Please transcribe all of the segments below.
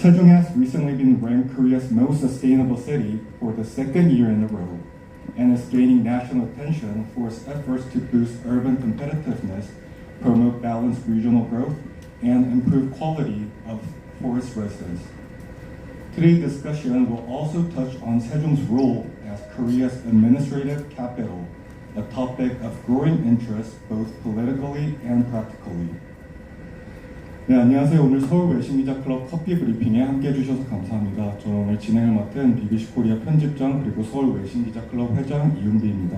Sejong has recently been ranked Korea's most sustainable city for the second year in a row and is gaining national attention for its efforts to boost urban competitiveness, promote balanced regional growth, and improve quality for its residents. Today's discussion will also touch on Sejong's role as Korea's administrative capital, a topic of growing interest both politically and practically. 네, 안녕하세요. 오늘 서울 외신기자클럽 커피 브리핑에 함께해 주셔서 감사합니다. 저는 오늘 진행을 맡은 BBC 코리아 편집장 그리고 서울 외신기자클럽 회장 이은비입니다.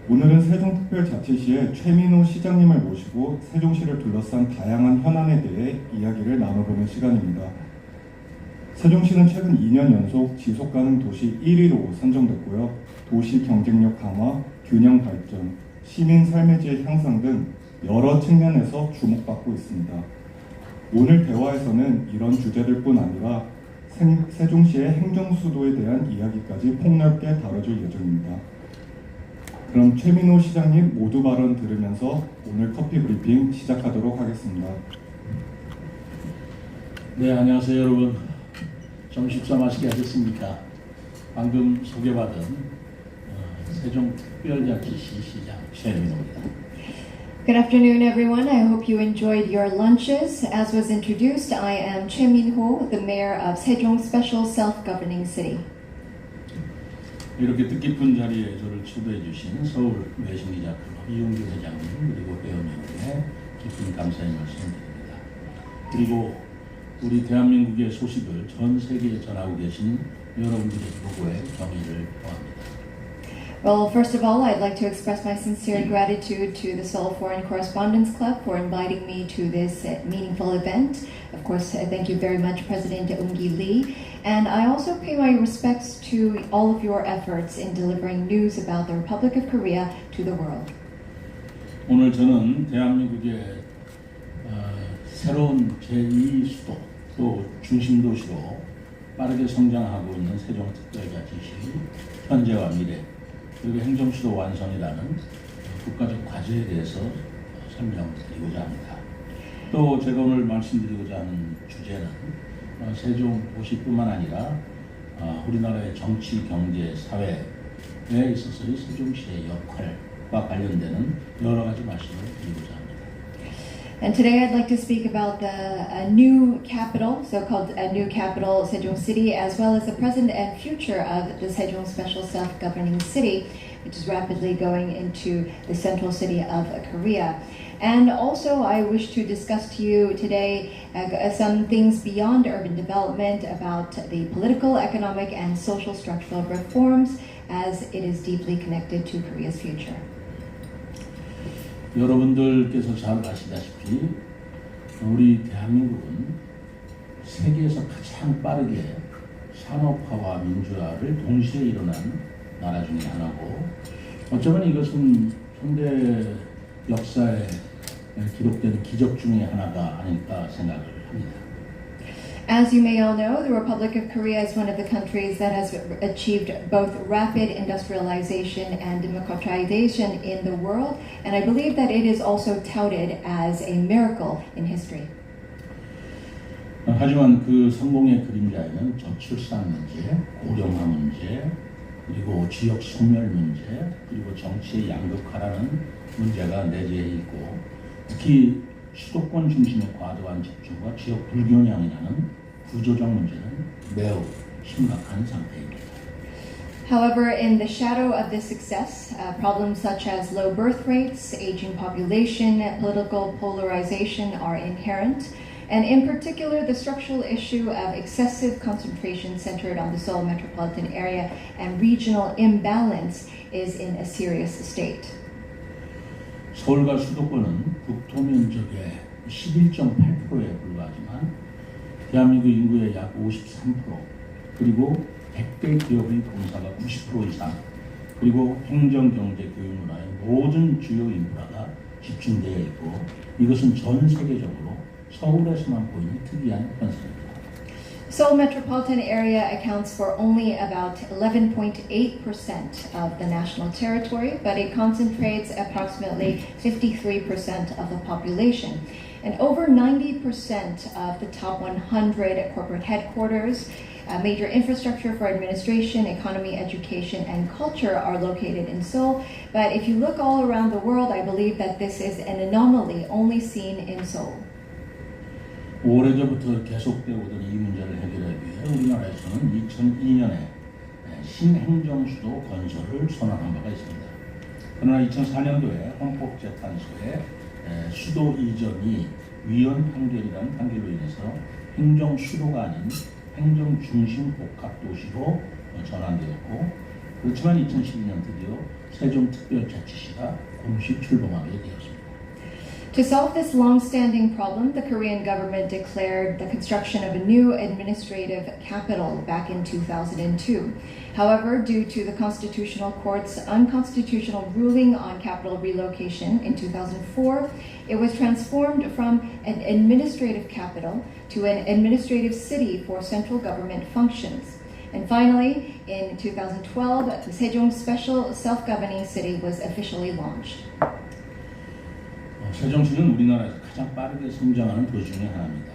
오늘은 세종특별자치시의 최민호 시장님을 모시고 세종시를 둘러싼 다양한 현안에 대해 이야기를 나눠보는 시간입니다. 세종시는 최근 2년 연속 지속가능 도시 1위로 선정됐고요. 도시 경쟁력 강화, 균형 발전, 시민 삶의 질 향상 등 여러 측면에서 주목받고 있습니다. 오늘 대화에서는 이런 주제들뿐 아니라 세종시의 행정수도에 대한 이야기까지 폭넓게 다뤄줄 예정입니다. 그럼 최민호 시장님 모두 발언 들으면서 오늘 커피 브리핑 시작하도록 하겠습니다. 네, 안녕하세요 여러분. 점심 식사 맛있게 하셨습니까? 방금 소개받은 세종특별자치시 시장 최민호입니다. Good afternoon, everyone. I hope you enjoyed your lunches. As was introduced, I am Choi Min-ho, the mayor of Sejong Special Self-Governing City. 이렇게 뜻깊은 자리에 저를 초대해 주신 서울 외신기자클럽 이용규 회장님 그리고 회원님께 깊은 감사의 말씀드립니다. 그리고 우리 대한민국의 소식을 전 세계에 전하고 계신 여러분들의 보고에 경의를 표합니다. Well, first of all, I'd like to express my sincere gratitude to the Seoul Foreign Correspondents Club for inviting me to this meaningful event. Of course, thank you very much, President Eun-gi Lee. And I also pay my respects to all of your efforts in delivering news about the Republic of Korea to the world. 오늘 저는 대한민국의 새로운 제2수도 또 중심도시로 빠르게 성장하고 있는 세종특별자치시 현재와 미래 그리고 행정수도 완성이라는 국가적 과제에 대해서 설명드리고자 합니다. 또 제가 오늘 말씀드리고자 하는 주제는 세종 도시뿐만 아니라 우리나라의 정치, 경제, 사회에 있어서의 세종시의 역할과 관련되는 여러 가지 말씀을 드리고자 합니다. And today I'd like to speak about the new capital, so-called new capital, Sejong City, as well as the present and future of the Sejong Special Self-Governing City, which is rapidly going into the central city of Korea. And also I wish to discuss to you today some things beyond urban development about the political, economic, and social structural reforms as it is deeply connected to Korea's future. 여러분들께서 잘 아시다시피 우리 대한민국은 세계에서 가장 빠르게 산업화와 민주화를 동시에 일어난 나라 중에 하나고 어쩌면 이것은 현대 역사에 기록되는 기적 중에 하나가 아닐까 생각을 합니다. As you may all know, the Republic of Korea is one of the countries that has achieved both rapid industrialization and democratization in the world, and I believe that it is also touted as a miracle in history. 하지만 그 성공의 그림자에는 저출산 문제, 고령화 문제, 그리고 지역 소멸 문제, 그리고 정치의 양극화라는 문제가 내재해 있고 특히 수도권 중심의 과도한 집중과 지역 불균형이라는 구조적 문제는 매우 심각한 상태입니다. However, in the shadow of this success, problems such as low birth rates, aging population, political polarization are inherent, and in particular, the structural issue of excessive concentration centered on the Seoul metropolitan area and regional imbalance is in a serious state. 서울과 수도권은 국토 면적의 11.8%에 불과하지만 대한민국 인구의 약 53% 그리고 100대 기업의 본사가 90% 이상 그리고 행정, 경제, 교육, 문화의 모든 주요 인프라가 집중되어 있고 이것은 전 세계적으로 서울에서만 보이는 특이한 현상입니다. Seoul metropolitan area accounts for only about 11.8% of the national territory, but it concentrates approximately 53% of the population. And over 90% of the top 100 corporate headquarters, major infrastructure for administration, economy, education, and culture are located in Seoul. But if you look all around the world, I believe that this is an anomaly only seen in Seoul. 오래전부터 계속되어 오던 이 문제를 해결하기 위해 우리나라에서는 2002년에 신행정수도 건설을 선언한 바가 있습니다. 그러나 2004년도에 헌법재판소에 수도 이전이 위헌 판결이라는 판결로 인해서 행정수도가 아닌 행정중심 복합도시로 전환되었고, 그렇지만 2012년 드디어 세종특별자치시가 공식 출범하게 되었습니다. To solve this long-standing problem, the Korean government declared the construction of a new administrative capital back in 2002. However, due to the Constitutional Court's unconstitutional ruling on capital relocation in 2004, it was transformed from an administrative capital to an administrative city for central government functions. And finally, in 2012, the Sejong Special Self-Governing City was officially launched. 세종시는 우리나라에서 가장 빠르게 성장하는 도시 중에 하나입니다.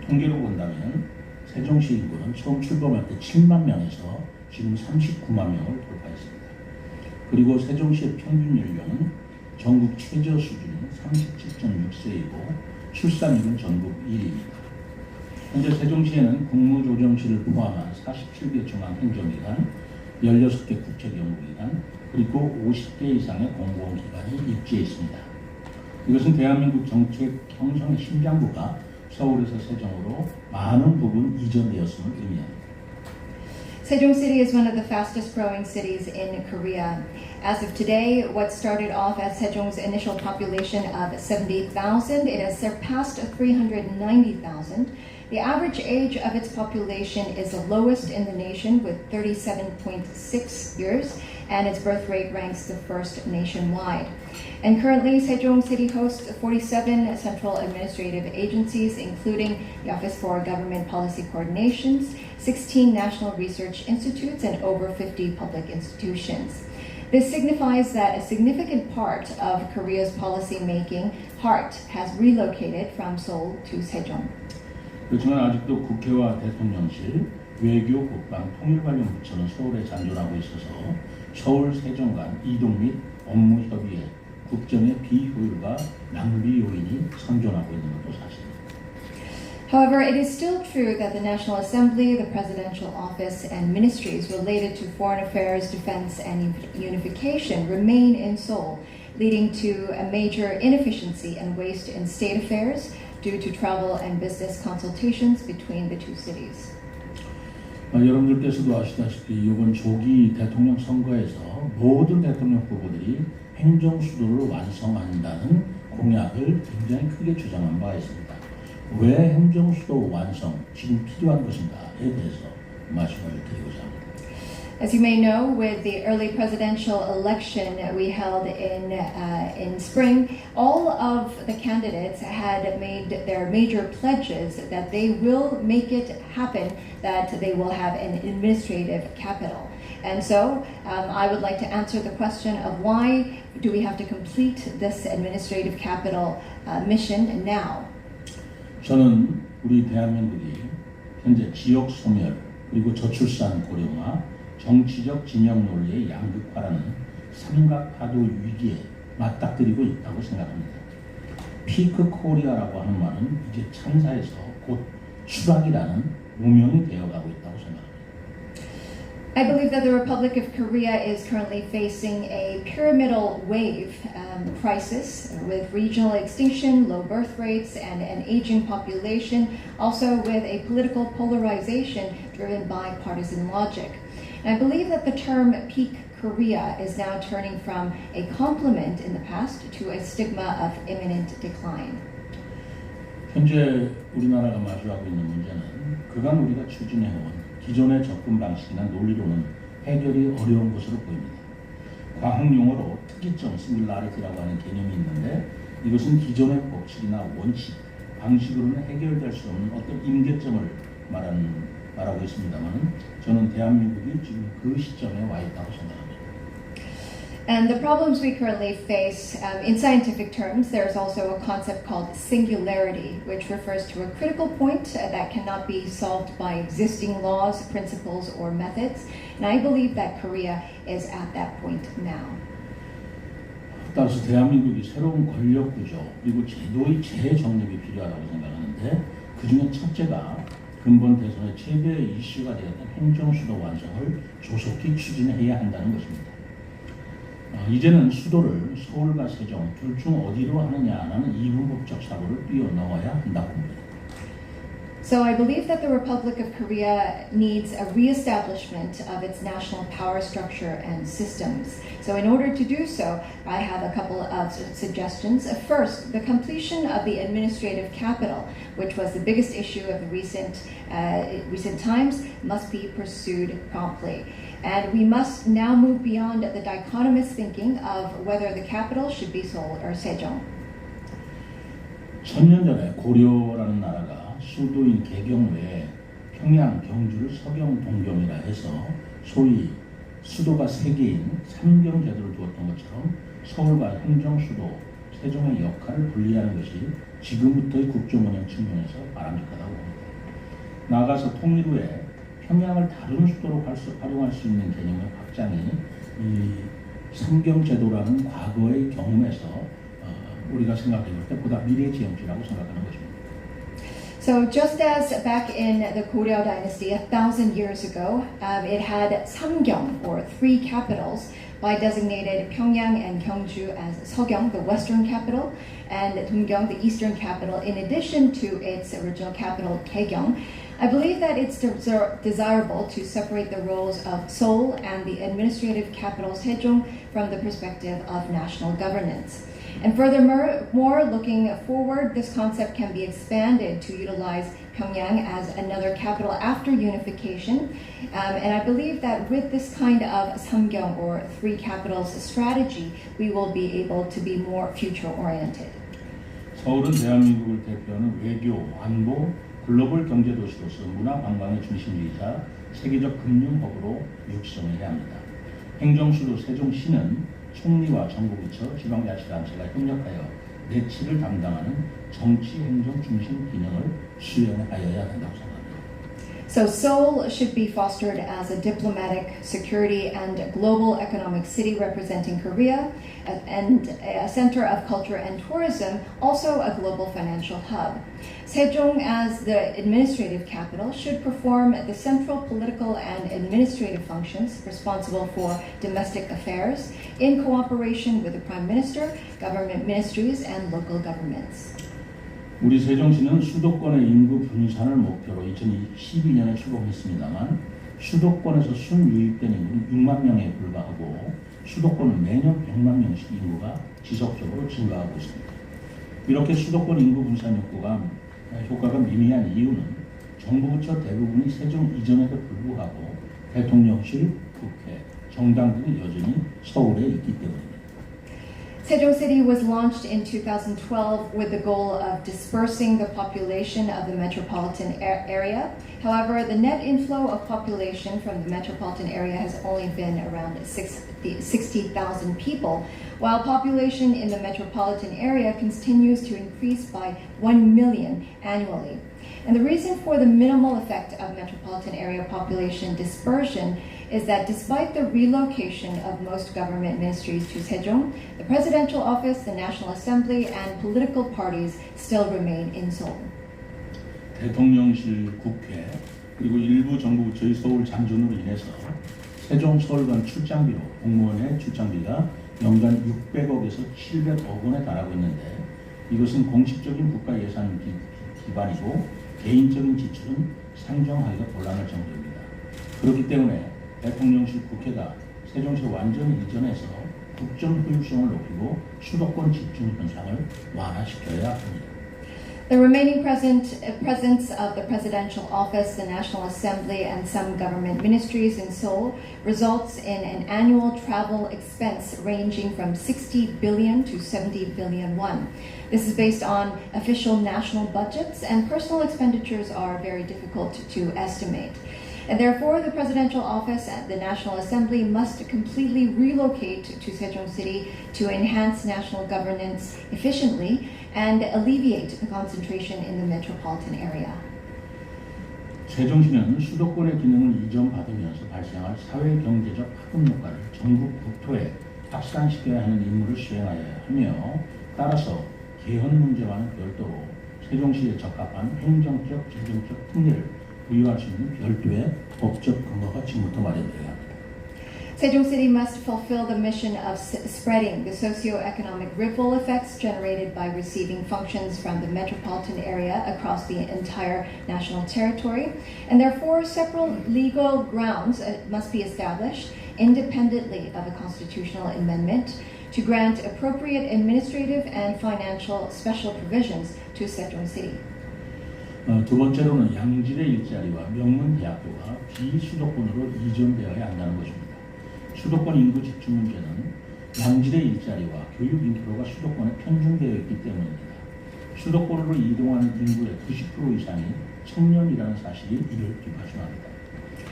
통계로 본다면 세종시 인구는 처음 출범할 때 7만 명에서 지금 39만 명을 돌파했습니다. 그리고 세종시의 평균 연령은 전국 최저 수준인 37.6세이고 출산율은 전국 1위입니다. 현재 세종시에는 국무조정실을 포함한 47개 중앙행정기관, 16개 국책연구기관, 그리고 50개 이상의 공공기관이 입지해 있습니다. 이것은 대한민국 정책 형성의 심장부가 서울에서 세종으로 많은 부분 이전되었음을 의미합니다. Sejong City is one of the fastest growing cities in Korea. As of today, what started off as Sejong's initial population of 70,000, it has surpassed 390,000. The average age of its population is the lowest in the nation with 37.6 years, and its birth rate ranks the first nationwide. And currently, Sejong City hosts 47 central administrative agencies, including the Office for Government Policy Coordinations, 16 national research institutes, and over 50 public institutions. This signifies that a significant part of Korea's policy-making heart has relocated from Seoul to Sejong. 그렇지만 아직도 국회와 대통령실, 외교, 국방, 통일관련 부처는 서울에 잔존하고 있어서 서울, 세종 간 이동 및 업무 협의에 국정의 비효율과 낭비 요인이 선존하고 있는 것도 사실입니다. However, it is still true that the National Assembly, the Presidential Office, and ministries related to foreign affairs, defense, and unification remain in Seoul, leading to a major inefficiency and waste in state affairs due to travel and business consultations between the two cities. 여러분들께서도 아시다시피 이번 조기 대통령 선거에서 모든 대통령 후보들이 행정 수도를 완성한다는 공약을 굉장히 크게 주장한 바가 있습니다. 왜 행정 수도 완성 지금 필요한 것인가에 대해서 말씀을 드리고자 합니다. As you may know, with the early presidential election we held in spring, all of the candidates had made their major pledges that they will make it happen, that they will have an administrative capital. And so I would like to answer the question of why do we have to complete this administrative capital mission now? 저는 우리 대한민국이 현재 지역 소멸 그리고 저출산 고령화 정치적 진영 논리의 양극화라는 삼각파도 위기에 맞닥뜨리고 있다고 생각합니다. 피크 코리아라고 하는 말은 이제 참사에서 곧 추락이라는 무명이 되어가고 있다고 생각합니다. I believe that the Republic of Korea is currently facing a pyramidal wave crisis with regional extinction, low birth rates, and an aging population, also with a political polarization driven by partisan logic. And I believe that the term peak Korea is now turning from a compliment in the past to a stigma of imminent decline. 현재 우리나라가 마주하고 있는 문제는 그간 우리가 추진해온 기존의 접근 방식이나 논리로는 해결이 어려운 것으로 보입니다. 과학용어로 특이점, 시뮬라리티라고 하는 개념이 있는데 이것은 기존의 법칙이나 원칙, 방식으로는 해결될 수 없는 어떤 임계점을 말하고 있습니다만 저는 대한민국이 지금 그 시점에 와 있다고 생각합니다. And the problems we currently face, in scientific terms, there's also a concept called singularity, which refers to a critical point that cannot be solved by existing laws, principles, or methods. And I believe that Korea is at that point now. 따라서 대한민국이 새로운 권력 구조 그리고 제도의 재정립이 필요하다고 생각하는데 그 중에 첫째가 근본 대선의 최대의 이슈가 되었던 행정수도 완성을 조속히 추진해야 한다는 것입니다. 이제는 수도를 서울과 세종 둘 중 어디로 하느냐라는 이분법적 사고를 뛰어넘어야 한다고 봅니다. So I believe that the Republic of Korea needs a reestablishment of its national power structure and systems. So in order to do so, I have a couple of suggestions. First, the completion of the administrative capital, which was the biggest issue of the recent times, must be pursued promptly. And we must now move beyond the dichotomous thinking of whether the capital should be Seoul or Sejong. 천년 전에 고려라는 나라가 수도인 개경 외에 평양, 경주를 서경, 동경이라 해서 소위 수도가 세 개인 삼경제도를 두었던 것처럼 서울과 행정수도, 세종의 역할을 분리하는 것이 지금부터의 국정운영 측면에서 바람직하다고 봅니다. 나아가서 통일 후에 평양을 다른 수도로 활용할 수 있는 개념의 확장이 이 삼경제도라는 과거의 경험에서 우리가 생각해 볼 때 보다 미래지향적이라고 생각하는 것입니다. So just as back in the Goryeo dynasty 1,000 years ago, it had Samgyong, or three capitals, by designated Pyongyang and Gyeongju as Seogyeong, the western capital, and Dumgyeong, the eastern capital, in addition to its original capital, Daejeon. I believe that it's desirable to separate the roles of Seoul and the administrative capital Sejong from the perspective of national governance. And furthermore, looking forward, this concept can be expanded to utilize Pyongyang as another capital after unification. And I believe that with this kind of Samgyong, or three capitals strategy, we will be able to be more future-oriented. 서울은 대한민국을 대표하는 외교, 안보, 글로벌 경제 도시로서 문화 관광의 중심지이자 세계적 금융 허브로 육성해야 합니다. 행정수도 세종시는 총리와 정부부처, 지방자치단체가 협력하여 내치를 담당하는 정치 행정 중심 기능을 수행하여야 한다고 생각합니다. So Seoul should be fostered as a diplomatic, security, and global economic city representing Korea, and a center of culture and tourism, also a global financial hub. Sejong, as the administrative capital, should perform the central political and administrative functions responsible for domestic affairs in cooperation with the Prime Minister, government ministries, and local governments. 우리 세종시는 수도권의 인구 분산을 목표로 2012년에 출범했습니다만 수도권에서 순유입된 인구는 6만 명에 불과하고 수도권은 매년 100만 명씩 인구가 지속적으로 증가하고 있습니다. 이렇게 수도권 인구 분산 효과가 미미한 이유는 정부 부처 대부분이 세종 이전에도 불구하고 대통령실, 국회, 정당 등이 여전히 서울에 있기 때문입니다. Sejong City was launched in 2012 with the goal of dispersing the population of the metropolitan area. However, the net inflow of population from the metropolitan area has only been around 60,000 people, while population in the metropolitan area continues to increase by 1 million annually. And the reason for the minimal effect of metropolitan area population dispersion is that despite the relocation of most government ministries to Sejong, the presidential office, the National Assembly, and political parties still remain in Seoul. 대통령실, 국회, 그리고 일부 정부 부처의 서울 장전으로 인해서 세종 서울 출장비로 공무원의 출장비가 연간 600억에서 700억 원에 달하고 있는데 이것은 공식적인 국가 예산 기반이고 개인적인 지출은 상정하기가 곤란할 정도입니다. 그렇기 때문에 대통령실, 국회가 세종시를 완전히 이전해서 국정 효율성을 높이고 수도권 집중 현상을 완화시켜야 합니다. The remaining presence of the presidential office, the National Assembly, and some government ministries in Seoul results in an annual travel expense ranging from 60 billion to 70 billion won. This is based on official national budgets, and personal expenditures are very difficult to estimate. And therefore, the presidential office at the National Assembly must completely relocate to Sejong City to enhance national governance efficiently and alleviate the concentration in the metropolitan area. 세종시는 수도권의 기능을 이전받으면서 발생할 사회 경제적 파급 효과를 전국 국토에 확산시켜야 하는 임무를 수행하여야 하며 따라서 개헌 문제와는 별도로 세종시에 적합한 행정적, 재정적 특례를 부여할 수 있는 별도의 법적 근거가 지금부터 마련되어야 합니다. Sejong City must fulfill the mission of spreading the socio-economic ripple effects generated by receiving functions from the metropolitan area across the entire national territory, and therefore several legal grounds must be established independently of a constitutional amendment to grant appropriate administrative and financial special provisions to Sejong City. 두 번째로는 양질의 일자리와 명문 대학교가 비수도권으로 이전되어야 한다는 것입니다. 수도권 인구 집중 문제는 양질의 일자리와 교육 인프라가 수도권에 편중되어 있기 때문입니다. 수도권으로 이동하는 인구의 90% 이상이 청년이라는 사실이 이를 뒷받침합니다.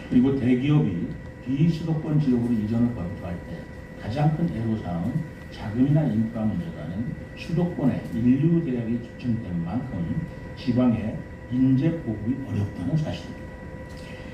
그리고 대기업이 비수도권 지역으로 이전을 검토할 때 가장 큰 애로사항은 자금이나 인프라 문제라는 수도권에 인류 대학이 집중된 만큼 지방에 인재 보급이 어렵다는 사실입니다.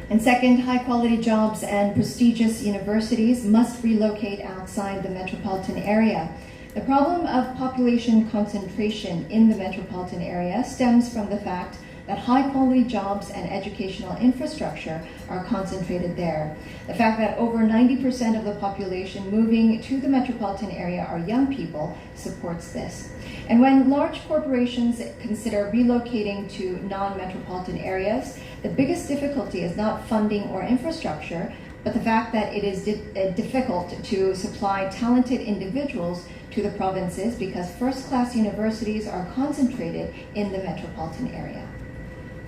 And second, high-quality jobs and prestigious universities must relocate outside the metropolitan area. The problem of population concentration in the metropolitan area stems from the fact that high-quality jobs and educational infrastructure are concentrated there. The fact that over 90% of the population moving to the metropolitan area are young people supports this. And when large corporations consider relocating to non-metropolitan areas, the biggest difficulty is not funding or infrastructure, but the fact that it is difficult to supply talented individuals to the provinces because first-class universities are concentrated in the metropolitan area.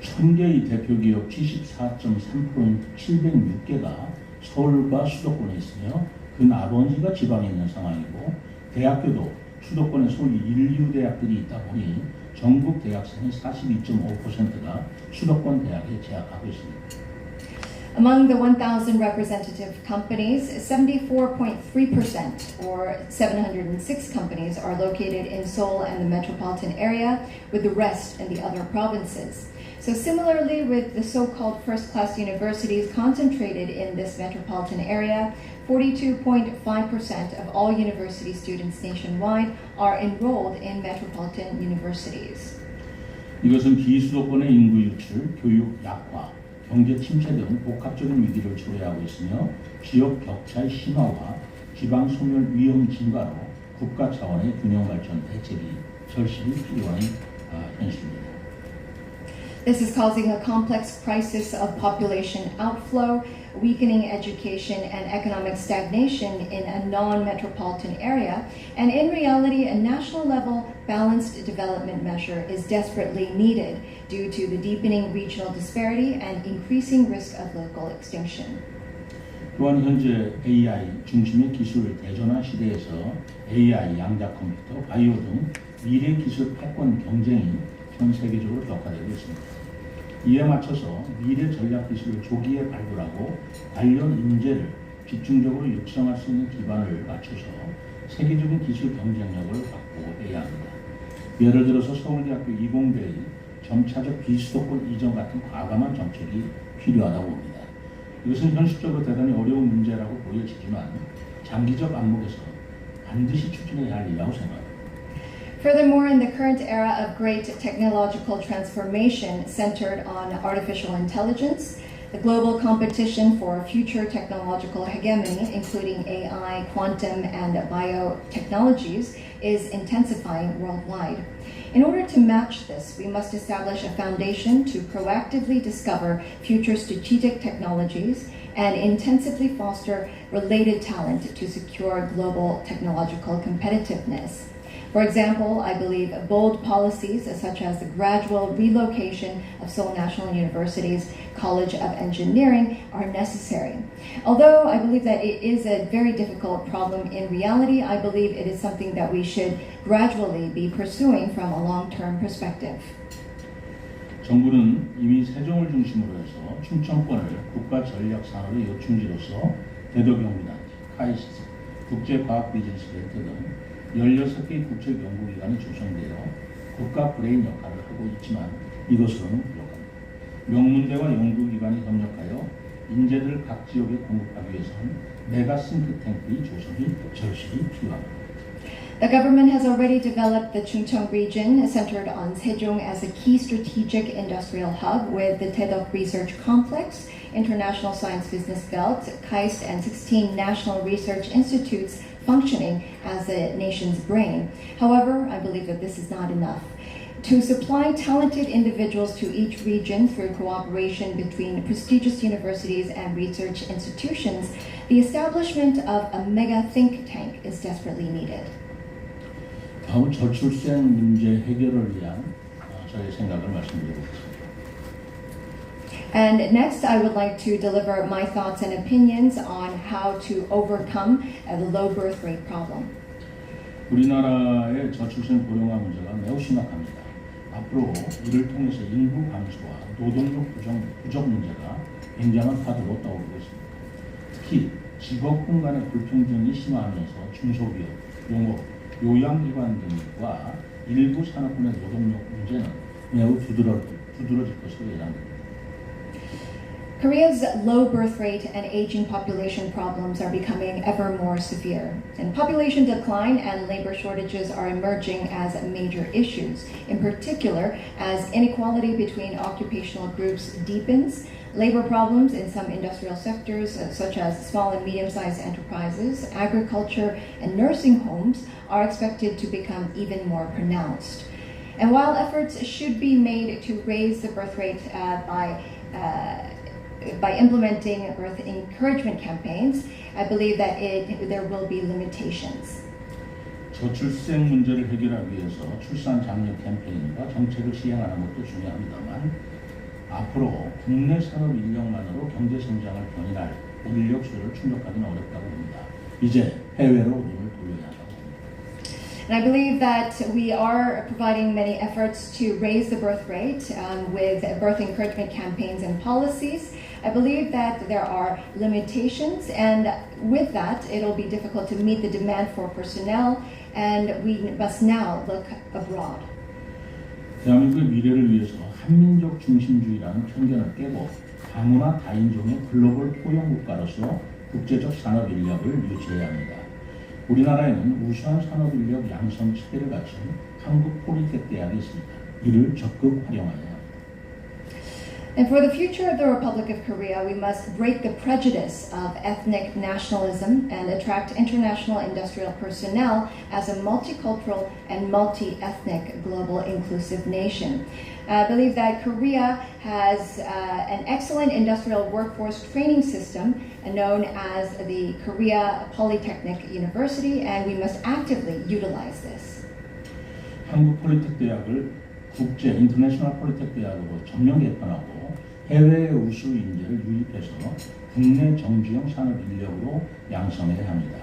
10개의 대표 기업 74.3%인 706개가 서울과 수도권에 있으며 그 나머지가 지방에 있는 상황이고 대학교도 수도권에 소위 인류 대학들이 있다 보니 전국 대학생의 42.5%가 수도권 대학에 재학하고 있습니다. Among the 1,000 representative companies, 74.3% or 706 companies are located in Seoul and the metropolitan area, with the rest in the other provinces. So similarly with the so-called first-class universities concentrated in this metropolitan area, 42.5% of all university students nationwide are enrolled in metropolitan universities. 이것은 비수도권의 인구 유출, 교육 약화, 경제 침체 등 복합적인 위기를 초래하고 있으며 지역 격차의 심화와 지방 소멸 위험 증가로 국가 차원의 균형 발전 대책이 절실히 필요한 현실입니다. This is causing a complex crisis of population outflow, weakening education and economic stagnation in a non-metropolitan area, and in reality, a national level balanced development measure is desperately needed due to the deepening regional disparity and increasing risk of local extinction. 또한 현재 AI 중심의 기술 대전환 시대에서 AI, 양자 컴퓨터, 바이오 등 미래 기술 패권 경쟁이 전 세계적으로 격화되고 있습니다. 이에 맞춰서 미래 전략 기술을 조기에 발굴하고 관련 인재를 집중적으로 육성할 수 있는 기반을 갖춰서 세계적인 기술 경쟁력을 확보해야 합니다. 예를 들어서 서울대학교 20대의 점차적 비수도권 이전 같은 과감한 정책이 필요하다고 봅니다. 이것은 현실적으로 대단히 어려운 문제라고 보여지지만 장기적 안목에서 반드시 추진해야 할 일이라고 생각합니다. Furthermore, in the current era of great technological transformation centered on artificial intelligence, the global competition for future technological hegemony, including AI, quantum, and biotechnologies, is intensifying worldwide. In order to match this, we must establish a foundation to proactively discover future strategic technologies and intensively foster related talent to secure global technological competitiveness. For example, I believe bold policies such as the gradual relocation of Seoul National University's College of Engineering are necessary. Although I believe that it is a very difficult problem in reality, I believe it is something that we should gradually be pursuing from a long-term perspective. 정부는 이미 세종을 중심으로 해서 충청권을 국가전략산업의 요충지로서 대덕연구단지, 카이스트, 국제과학비즈니스센터 등 16개의 국책연구기관이 조성되어 국가 브레인 역할을 하고 있지만 이것으로는 부족합니다. 명문대와 연구기관이 협력하여 인재들 각 지역에 공급하기 위해서는 메가 싱크탱크의 조성이 절실히 필요합니다. The government has already developed the Chungcheong region centered on Sejong as a key strategic industrial hub with the Taedok Research Complex, International Science Business Belt, KAIST, and 16 national research institutes functioning as the nation's brain. However, I believe that this is not enough. To supply talented individuals to each region through cooperation between prestigious universities and research institutions, the establishment of a mega think tank is desperately needed. 다음 저출생 문제 해결을 위한 저의 생각을 말씀드리겠습니다. And next, I would like to deliver my thoughts and opinions on how to overcome the low birth rate problem. 우리나라의 저출생 고령화 문제가 매우 심각합니다. 앞으로 이를 통해서 인구 감소와 노동력 부족 문제가 굉장한 파도로 떠오르고 있습니다. 특히 직업 공간의 불평등이 심화하면서 중소기업, 용업, 요양기관 등과 일부 산업군의 노동력 문제는 매우 두드러질 것으로 예상됩니다. Korea's low birth rate and aging population problems are becoming ever more severe. And population decline and labor shortages are emerging as major issues. In particular, as inequality between occupational groups deepens, labor problems in some industrial sectors, such as small and medium-sized enterprises, agriculture, and nursing homes, are expected to become even more pronounced. And while efforts should be made to raise the birth rate by implementing birth encouragement campaigns, I believe that there will be limitations. 저출생 문제를 해결하기 위해서 출산 장려 캠페인과 정책을 시행하는 것도 중요합니다만 앞으로 국내 산업 인력만으로 경제 성장을 견인할 인력 수요를 충족하기는 어렵다고 봅니다. 이제 해외로 눈을 돌려야 한다고 봅니다. And I believe that we are providing many efforts to raise the birth rate with birth encouragement campaigns and policies. I believe that there are limitations, and with that, it'll be difficult to meet the demand for personnel, and we must now look abroad. 대한민국의 미래를 위해서 한민족 중심주의라는 편견을 깨고 다문화 다인종의 글로벌 포용 국가로서 국제적 산업 인력을 유치해야 합니다. 우리나라에는 우수한 산업 인력 양성 체계를 갖춘 한국 폴리텍 대학이 있습니다. 이를 적극 활용하여야 합니다. And for the future of the Republic of Korea, we must break the prejudice of ethnic nationalism and attract international industrial personnel as a multicultural and multi-ethnic global inclusive nation. I believe that Korea has an excellent industrial workforce training system known as the Korea Polytechnic University, and we must actively utilize this. 한국 폴리텍 대학을 국제 인터내셔널 폴리텍 대학으로 전면 개편하고 해외의 우수 인재를 유입해서 국내 정주형 산업 인력으로 양성해야 합니다.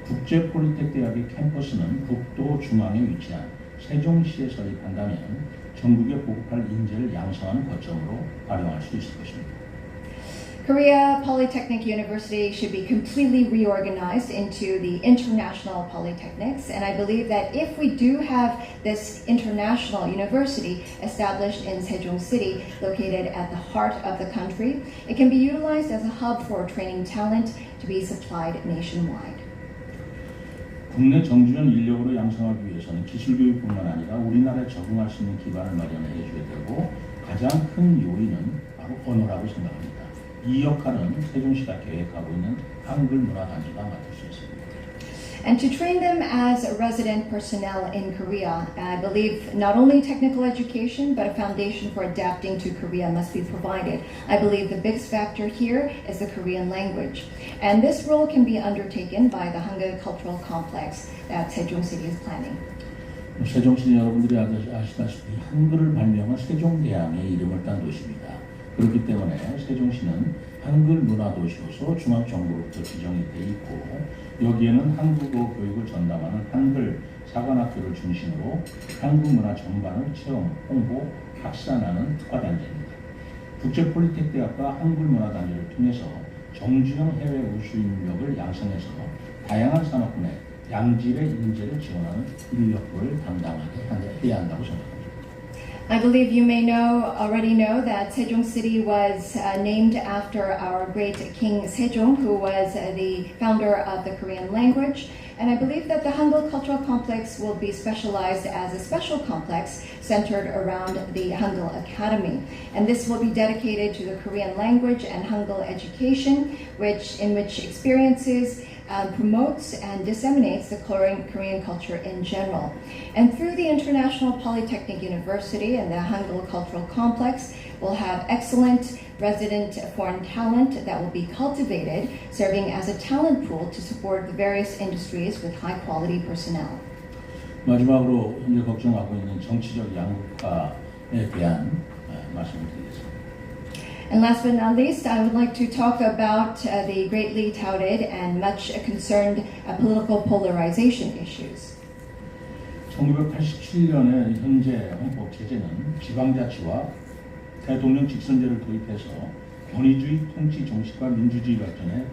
국제 폴리텍 대학의 캠퍼스는 국도 중앙에 위치한 세종시에 설립한다면 전국에 보급할 인재를 양성하는 거점으로 활용할 수 있을 것입니다. Korea Polytechnic University should be completely reorganized into the international polytechnics, and I believe that if we do have this international university established in Sejong City, located at the heart of the country, it can be utilized as a hub for training talent to be supplied nationwide. 국내 정주형 인력으로 양성하기 위해서는 기술교육뿐만 아니라 우리나라에 적응할 수 있는 기반을 마련해 줘야 되고 가장 큰 요인은 바로 언어라고 생각합니다. 이 역할은 세종시가 계획하고 있는 한글문화단지가 맡을 수 있습니다. And to train them as resident personnel in Korea, I believe not only technical education, but a foundation for adapting to Korea must be provided. I believe the biggest factor here is the Korean language. And this role can be undertaken by the Hangul Cultural Complex that Sejong City is planning. 세종시는 여러분들이 아시다시피 한글을 발명한 세종대왕의 이름을 딴 도시입니다. 그렇기 때문에 세종시는 한글 문화도시로서 중앙정부로부터 지정이 돼 있고 여기에는 한국어 교육을 전담하는 한글 사관학교를 중심으로 한국 문화 전반을 체험, 홍보, 확산하는 특화단지입니다. 국제폴리텍대학과 한글문화단지를 통해서 정주영 해외 우수 인력을 양성해서 다양한 산업군의 양질의 인재를 지원하는 인력을 담당하게 해야 한다고 생각합니다. I believe you may already know that Sejong City was named after our great King Sejong, who was the founder of the Korean language. And I believe that the Hangul Cultural Complex will be specialized as a special complex centered around the Hangul Academy. And this will be dedicated to the Korean language and Hangul education, in which experiences promotes and disseminates the Korean culture in general. And through the International Polytechnic University and the Hangul Cultural Complex, we'll have excellent resident foreign talent that will be cultivated, serving as a talent pool to support the various industries with high quality personnel. 마지막으로 현재 걱정하고 있는 정치적 양극화에 대한 말씀을 드리겠습니다. And last but not least, I would like to talk about the greatly touted and much concerned political polarization issues. 1987년에 현재 헌법 제재는 지방자치와 대통령 직선제를 도입해서 권위주의 통치 정치과 민주주의 발전에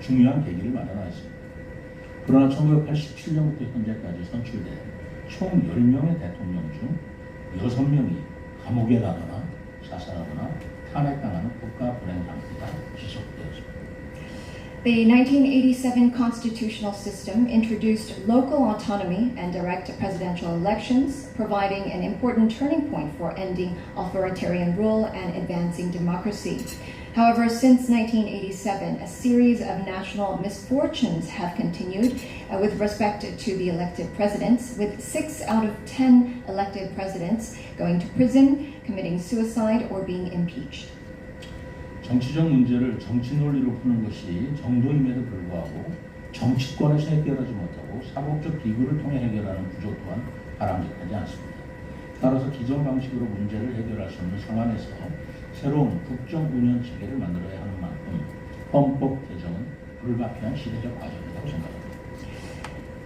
중요한 계기를 마련하였습니다. 그러나 1987년부터 현재까지 선출된 총 10명의 대통령 중 6명이 감옥에 가거나 자살하거나 탄핵당하는 국가 불행 상태가 지속되었습니다. The 1987 constitutional system introduced local autonomy and direct presidential elections, providing an important turning point for ending authoritarian rule and advancing democracy. However, since 1987, a series of national misfortunes have continued with respect to the elected presidents, with 6 out of 10 elected presidents going to prison, committing suicide, or being impeached. 정치적 문제를 정치 논리로 푸는 것이 정도임에도 불구하고 정치권에서 해결하지 못하고 사법적 기구를 통해 해결하는 구조 또한 바람직하지 않습니다. 따라서 기존 방식으로 문제를 해결할 수 없는 상황에서 새로운 국정 운영 체계를 만들어야 하는 만큼 헌법 개정은 불가피한 시대적 과정이라고 생각합니다.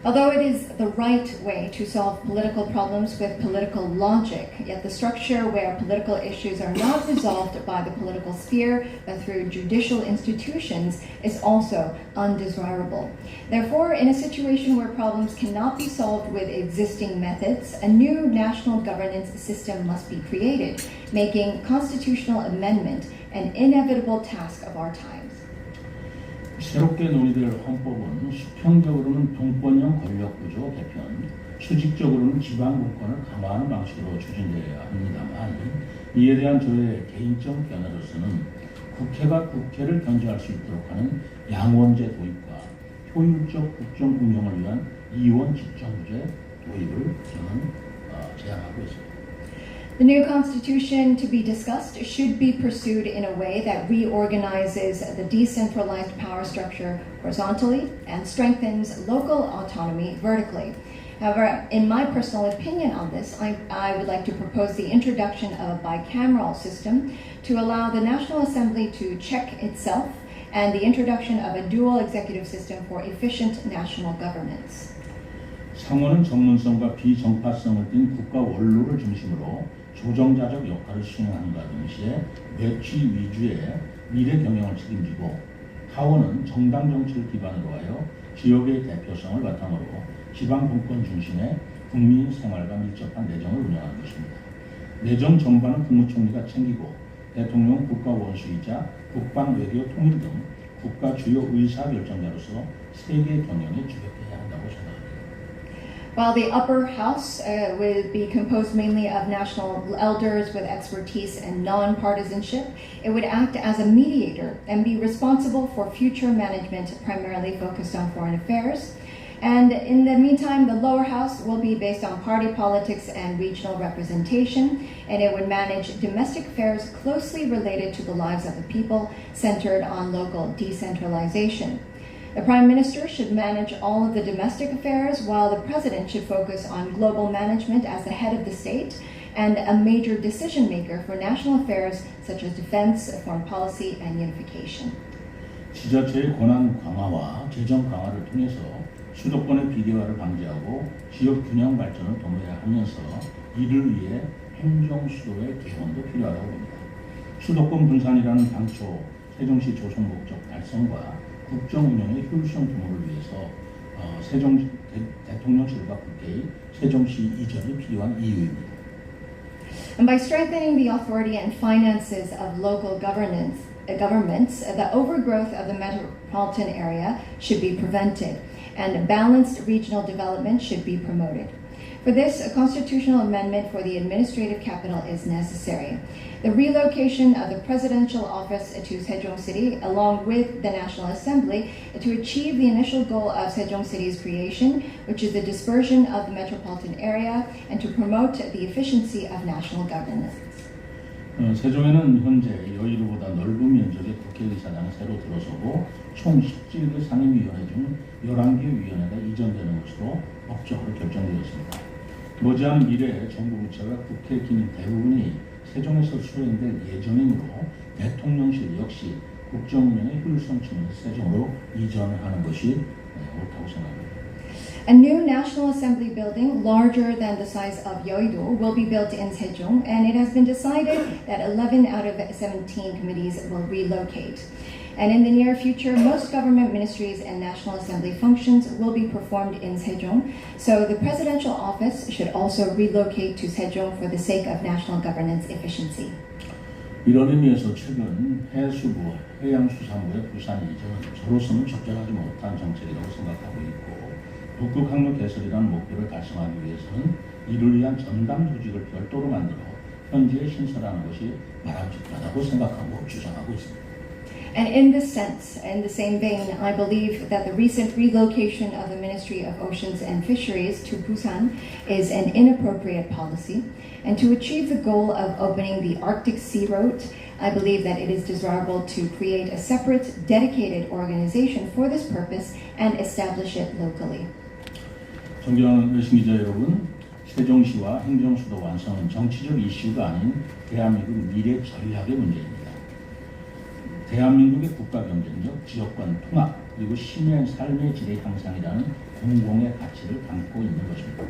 Although it is the right way to solve political problems with political logic, yet the structure where political issues are not resolved by the political sphere but through judicial institutions is also undesirable. Therefore, in a situation where problems cannot be solved with existing methods, a new national governance system must be created, making constitutional amendment an inevitable task of our times. 새롭게 논의될 헌법은 수평적으로는 동권형 권력구조 개편, 수직적으로는 지방분권을 강화하는 방식으로 추진되어야 합니다만 이에 대한 저의 개인적 견해로서는 국회가 국회를 견제할 수 있도록 하는 양원제 도입과 효율적 국정 운영을 위한 이원 집정제 도입을 저는 제안하고 있습니다. The new constitution to be discussed should be pursued in a way that reorganizes the decentralized power structure horizontally and strengthens local autonomy vertically. However, in my personal opinion on this, I would like to propose the introduction of a bicameral system to allow the National Assembly to check itself and the introduction of a dual executive system for efficient national governance. 상원은 전문성과 비정파성을 띤 국가 원로를 중심으로 조정자적 역할을 수행한다 동시에 매취 위주의 미래 경영을 책임지고 하원은 정당 정치를 기반으로 하여 지역의 대표성을 바탕으로 지방 분권 중심의 국민 생활과 밀접한 내정을 운영하는 것입니다. 내정 전반은 국무총리가 챙기고 대통령은 국가 원수이자 국방, 외교, 통일 등 국가 주요 의사결정자로서 세계 경영에 주력해야 한다고 생각합니다. While the upper house will be composed mainly of national elders with expertise and non-partisanship, it would act as a mediator and be responsible for future management primarily focused on foreign affairs. And in the meantime, the lower house will be based on party politics and regional representation, and it would manage domestic affairs closely related to the lives of the people, centered on local decentralization. The Prime Minister should manage all of the domestic affairs, while the President should focus on global management as the head of the state, and a major decision maker for national affairs such as defense, foreign policy, and unification. 지자체의 권한 강화와 재정 강화를 통해서 수도권의 비대화를 방지하고 지역 균형 발전을 도모해야 하면서 이를 위해 행정 수도의 개헌도 필요하다고 봅니다. 수도권 분산이라는 당초 세종시 조성 목적 달성과 국정 운영의 효율성 도모를 위해서 대통령실과 국회의 세종시 이전이 필요한 이유입니다. And by strengthening the authority and finances of local governments, the overgrowth of the metropolitan area should be prevented, and balanced regional development should be promoted. For this, a constitutional amendment for the administrative capital is necessary. The relocation of the presidential office to Sejong City, along with the National Assembly, to achieve the initial goal of Sejong City's creation, which is the dispersion of the metropolitan area, and to promote the efficiency of national governance. 세종에는 현재 여의도보다 넓은 면적의 국회의사당이 새로 들어서고 총 17개 상임위원회 중 11개 위원회가 이전되는 것으로 법적으로 결정되었습니다. 머지않은 미래에 정부 부처가 국회 기능 대부분이 세종에서 수행될 예정이므로 대통령실 역시 국정운영의 효율성 측면에서 세종으로 이전하는 것이 옳다고 생각합니다. A new National Assembly building, larger than the size of Yeouido, will be built in Sejong, and it has been decided that 11 out of 17 committees will relocate. And in the near future, most government ministries and National Assembly functions will be performed in Sejong, so the presidential office should also relocate to Sejong for the sake of national governance efficiency. 이런 의미에서 최근 해수부, 해양수산부의 부산 이전은 저로서는 적절하지 못한 정책이라고 생각하고 있고 북극 항로 개설이라는 목표를 달성하기 위해서는 이를 위한 전담 조직을 별도로 만들어 현지에 신설하는 것이 바람직하다고 생각하고 주장하고 있습니다. And in this sense, in the same vein, I believe that the recent relocation of the Ministry of Oceans and Fisheries to Busan is an inappropriate policy. And to achieve the goal of opening the Arctic Sea Route, I believe that it is desirable to create a separate, dedicated organization for this purpose and establish it locally. 존경하는 외신기자 여러분, 세종시와 행정수도 완성은 정치적 이슈가 아닌 대한민국 미래 전략의 문제입니다. 대한민국의 국가 경쟁력, 지역간 통합, 그리고 시민 삶의 질의 향상이라는 공공의 가치를 담고 있는 것입니다.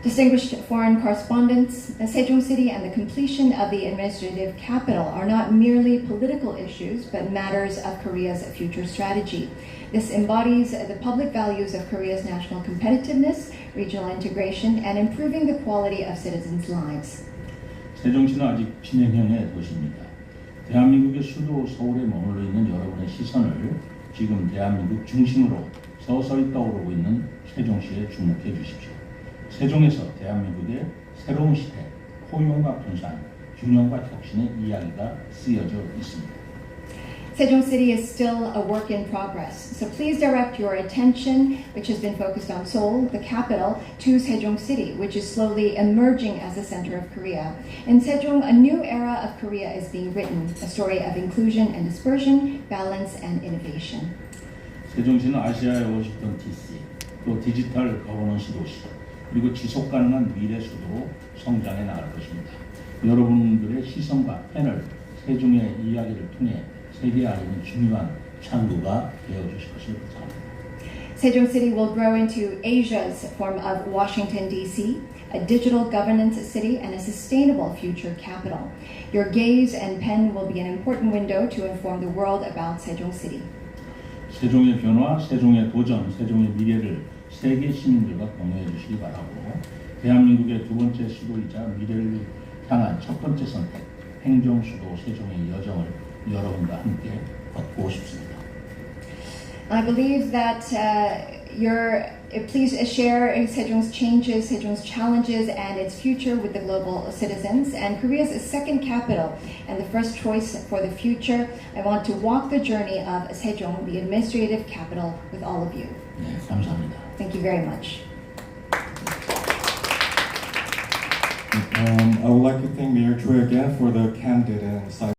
Distinguished foreign correspondents, Sejong City and the completion of the administrative capital are not merely political issues, but matters of Korea's future strategy. This embodies the public values of Korea's national competitiveness, regional integration, and improving the quality of citizens' lives. 세종시는 아직 진행형의 도시입니다. 대한민국의 수도 서울에 머물러 있는 여러분의 시선을 지금 대한민국 중심으로 서서히 떠오르고 있는 세종시에 주목해 주십시오. 세종에서 대한민국의 새로운 시대, 포용과 분산, 균형과 혁신의 이야기가 쓰여져 있습니다. Sejong City is still a work in progress, so please direct your attention, which has been focused on Seoul, the capital, to Sejong City, which is slowly emerging as the center of Korea. In Sejong, a new era of Korea is being written, a story of inclusion and dispersion, balance and innovation. 세종시는 아시아의 워싱턴 DC, 또 디지털 거버넌스 도시, 그리고 지속 가능한 미래 수도로 성장해 나갈 것입니다. 여러분들의 시선과 패널, 세종의 이야기를 통해 세계에 알리는 중요한 창구가 되어주실 것을 부탁합니다. Sejong City will grow into Asia's form of Washington, D.C., a digital governance city and a sustainable future capital. Your gaze and pen will be an important window to inform the world about Sejong City. 세종의 변화, 세종의 도전, 세종의 미래를 세계 시민들과 공유해 주시기 바라고 대한민국의 두 번째 수도이자 미래를 향한 첫 번째 선택, 행정수도 세종의 여정을 여러분과 함께 걷고 싶습니다. I believe that please share Sejong's changes, Sejong's challenges, and its future with the global citizens. And Korea's second capital and the first choice for the future. I want to walk the journey of Sejong, the administrative capital, with all of you. 네, 감사합니다. Thank you very much. I would like to thank Mayor Choi again for the candid and